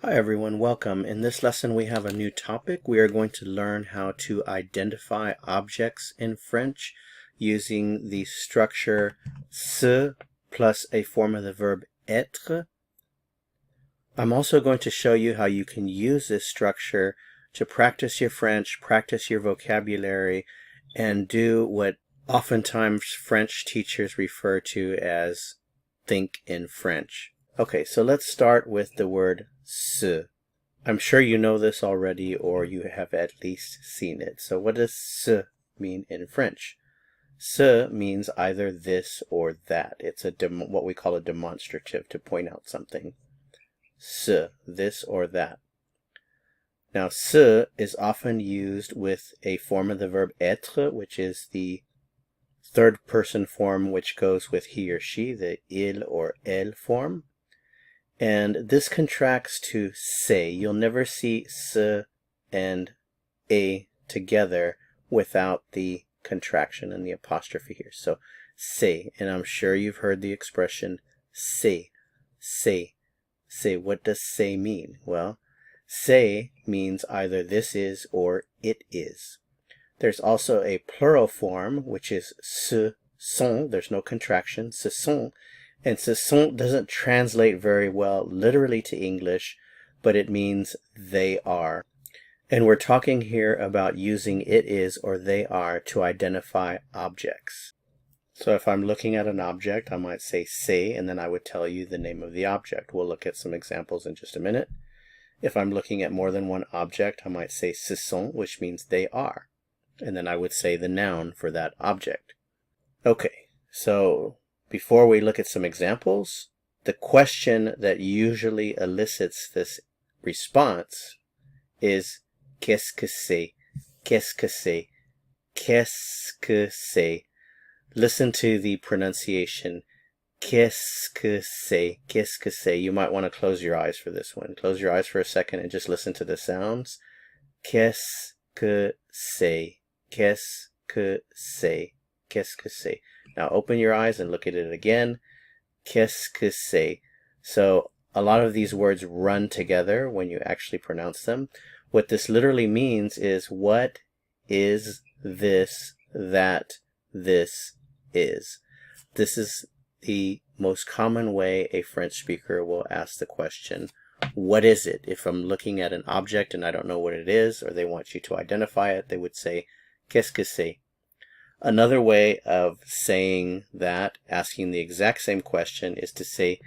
Hi everyone, welcome. In this lesson we have a new topic. We are going to learn how to identify objects in French using the structure se plus a form of the verb être. I'm also going to show you how you can use this structure to practice your French, practice your vocabulary, and do what oftentimes French teachers refer to as think in French. Okay, so let's start with the word se. I'm sure you know this already or you have at least seen it. So what does se mean in French? Se means either this or that. It's what we call a demonstrative to point out something. Se, this or that. Now, se is often used with a form of the verb être, which is the third person form which goes with he or she, the il or elle form. And this contracts to se. You'll never see se and a together without the contraction and the apostrophe here. So se, and I'm sure you've heard the expression se, se, se. What does se mean? Well, se means either this is or it is. There's also a plural form, which is ce sont. There's no contraction, ce sont. And ce sont doesn't translate very well literally to English, but it means they are. And we're talking here about using it is or they are to identify objects. So if I'm looking at an object, I might say c'est, and then I would tell you the name of the object. We'll look at some examples in just a minute. If I'm looking at more than one object, I might say ce sont, which means they are. And then I would say the noun for that object. Okay, so before we look at some examples, the question that usually elicits this response is qu'est-ce que c'est? Qu'est-ce que c'est? Qu'est-ce que c'est? Listen to the pronunciation. Qu'est-ce que c'est? Qu'est-ce que c'est? You might want to close your eyes for this one. Close your eyes for a second and just listen to the sounds. Qu'est-ce que c'est? Qu'est-ce que c'est? Qu'est-ce que c'est? Now open your eyes and look at it again. Qu'est-ce que c'est? So a lot of these words run together when you actually pronounce them. What this literally means is what is this that this is. This is the most common way a French speaker will ask the question, what is it? If I'm looking at an object and I don't know what it is, or they want you to identify it, they would say, qu'est-ce que c'est? Another way of saying that, asking the exact same question, is to say,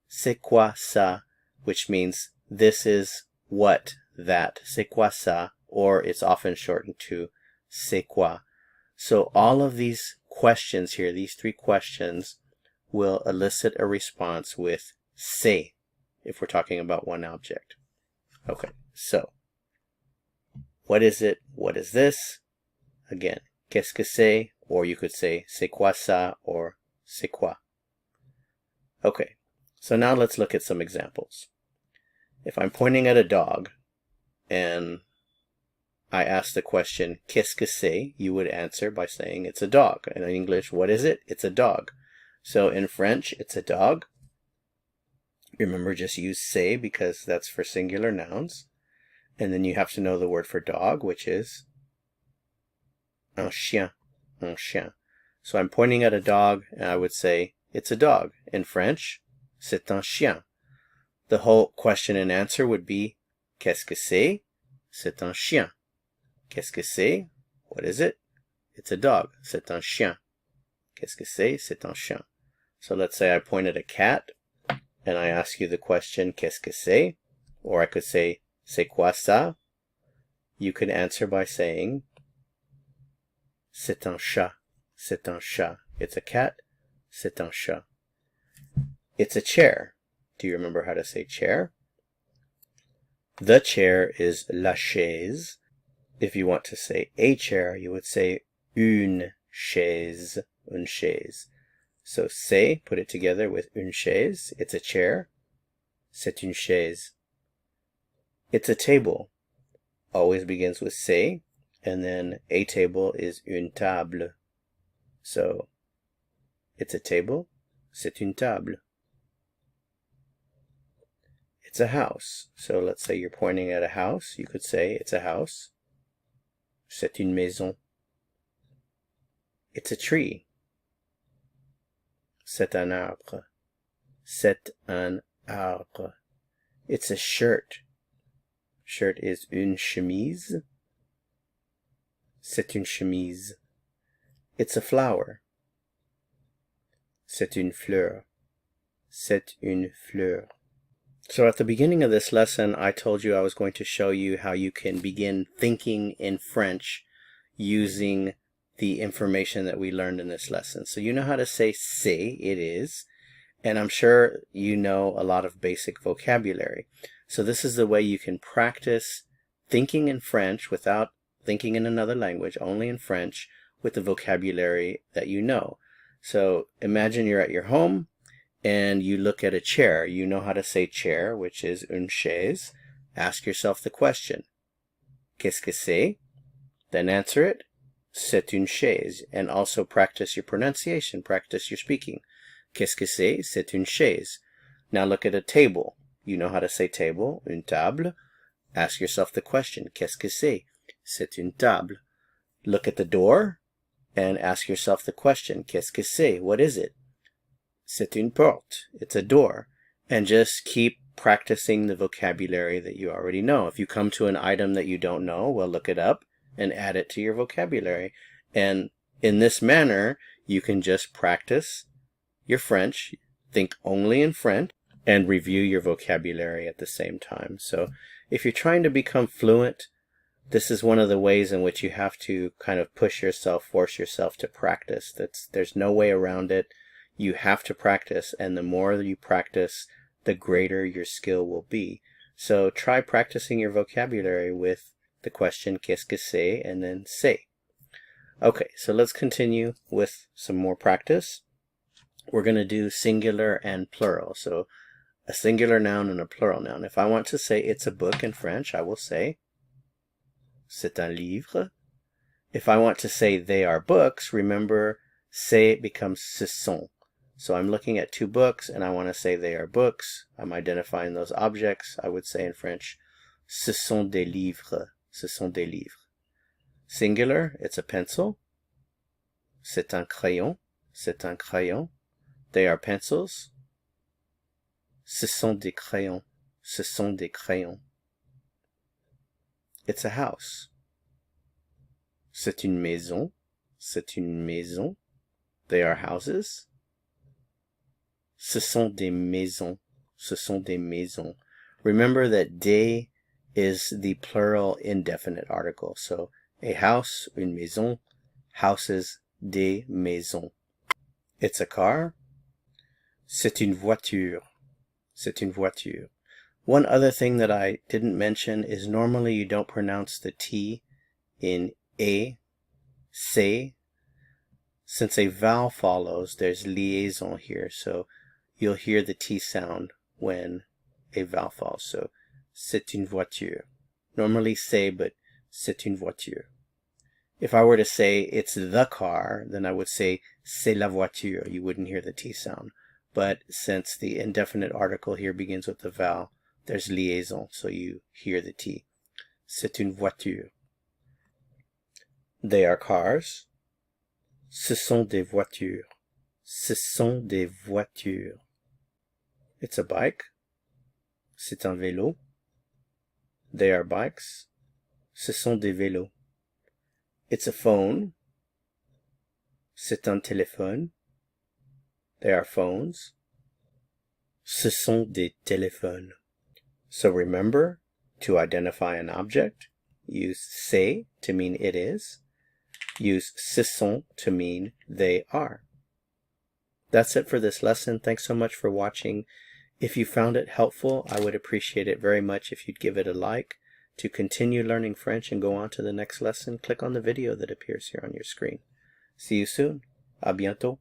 c'est quoi ça? Which means, this is what, that. C'est quoi ça? Or it's often shortened to, c'est quoi? So all of these questions here, these three questions, will elicit a response with c'est, if we're talking about one object. Okay, so, what is it? What is this? Again, qu'est-ce que c'est? Or you could say, c'est quoi ça? Or c'est quoi? Okay, so now let's look at some examples. If I'm pointing at a dog, and I ask the question, qu'est-ce que c'est? You would answer by saying, it's a dog. And in English, what is it? It's a dog. So in French, it's a dog. Remember, just use c'est because that's for singular nouns. And then you have to know the word for dog, which is un chien, un chien. So I'm pointing at a dog, and I would say, it's a dog. In French, c'est un chien. The whole question and answer would be, qu'est-ce que c'est? C'est un chien. Qu'est-ce que c'est? What is it? It's a dog. C'est un chien. Qu'est-ce que c'est? C'est un chien. So let's say I point at a cat, and I ask you the question, qu'est-ce que c'est? Or I could say, c'est quoi ça? You could answer by saying, c'est un chat. C'est un chat. It's a cat. C'est un chat. It's a chair. Do you remember how to say chair? The chair is la chaise. If you want to say a chair, you would say une chaise. Une chaise. So c'est, put it together with une chaise. It's a chair. C'est une chaise. It's a table. Always begins with c'est. And then a table is une table. So, it's a table. C'est une table. It's a house. So let's say you're pointing at a house. You could say it's a house. C'est une maison. It's a tree. C'est un arbre. C'est un arbre. It's a shirt. Shirt is une chemise. C'est une chemise. It's a flower. C'est une fleur. C'est une fleur. So at the beginning of this lesson, I told you I was going to show you how you can begin thinking in French using the information that we learned in this lesson. So you know how to say c'est, it is, and I'm sure you know a lot of basic vocabulary. So this is the way you can practice thinking in French without thinking in another language, only in French, with the vocabulary that you know. So imagine you're at your home and you look at a chair. You know how to say chair, which is une chaise. Ask yourself the question, qu'est-ce que c'est? Then answer it, c'est une chaise. And also practice your pronunciation, practice your speaking. Qu'est-ce que c'est? C'est une chaise. Now look at a table. You know how to say table, une table. Ask yourself the question, qu'est-ce que c'est? C'est une table. Look at the door and ask yourself the question, qu'est-ce que c'est? What is it? C'est une porte. It's a door. And just keep practicing the vocabulary that you already know. If you come to an item that you don't know, well, look it up and add it to your vocabulary. And in this manner, you can just practice your French, think only in French, and review your vocabulary at the same time. So if you're trying to become fluent, this is one of the ways in which you have to kind of push yourself, force yourself to practice. There's no way around it. You have to practice, and the more you practice, the greater your skill will be. So try practicing your vocabulary with the question, qu'est-ce que c'est, and then c'est. Okay, so let's continue with some more practice. We're going to do singular and plural. So a singular noun and a plural noun. If I want to say it's a book in French, I will say c'est un livre. If I want to say they are books, remember, c'est becomes ce sont. So I'm looking at two books and I want to say they are books. I'm identifying those objects. I would say in French, ce sont des livres. Ce sont des livres. Singular, it's a pencil. C'est un crayon. C'est un crayon. They are pencils. Ce sont des crayons. Ce sont des crayons. It's a house. C'est une maison. C'est une maison. They are houses. Ce sont des maisons. Ce sont des maisons. Remember that des is the plural indefinite article. So a house, une maison, houses, des maisons. It's a car. C'est une voiture. C'est une voiture. One other thing that I didn't mention is normally you don't pronounce the T in a, c'est. Since a vowel follows, there's liaison here. So you'll hear the T sound when a vowel falls. So, c'est une voiture. Normally c'est, but c'est une voiture. If I were to say it's the car, then I would say c'est la voiture. You wouldn't hear the T sound. But since the indefinite article here begins with the vowel, there's liaison, so you hear the T. C'est une voiture. They are cars. Ce sont des voitures. Ce sont des voitures. It's a bike. C'est un vélo. They are bikes. Ce sont des vélos. It's a phone. C'est un téléphone. They are phones. Ce sont des téléphones. So remember, to identify an object, use c'est to mean it is. Use ce sont to mean they are. That's it for this lesson. Thanks so much for watching. If you found it helpful, I would appreciate it very much if you'd give it a like. To continue learning French and go on to the next lesson, click on the video that appears here on your screen. See you soon. À bientôt.